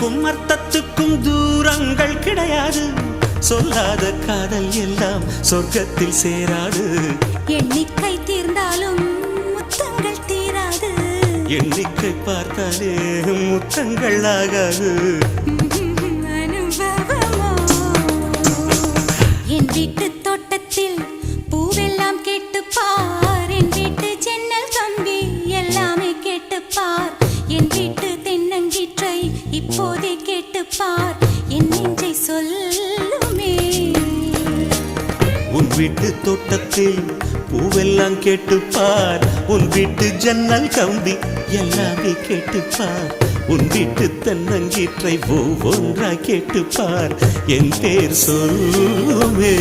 எழுத்துக்கும் அர்த்தத்துக்கும் தூரங்கள் கிடையாது. சொல்லாத காதல் எல்லாம் சொர்க்கத்தில் சேராது. எண்ணிக்கை தீர்ந்தாலும் முத்தங்கள் தீராது. எண்ணிக்கை பார்த்தாலே முத்தங்கள் ஆகாது. அனுபவமோ என் வீட்டு தோட்டத்தில் பூவெல்லாம் கேட்டுப்பார். என் வீட்டு ஜன்னல் கம்பி எல்லாமே கேட்டுப்பார். என் வீட்டு தென்னங்கீற்றை இப்போதே கேட்டுப்பார். என் நெஞ்சை சொல்லுமே. உன் வீட்டு தோட்டத்தில் பூவெல்லாம் கேட்டுப்பார். உன் வீட்டு ஜன்னல் கம்பி எல்லாமே கேட்டுப்பார். உன் வீட்டு தென்னங்கீற்றை ஒவ்வொன்றாய் கேட்டுப்பார். என் பேர் சொல்லுமே.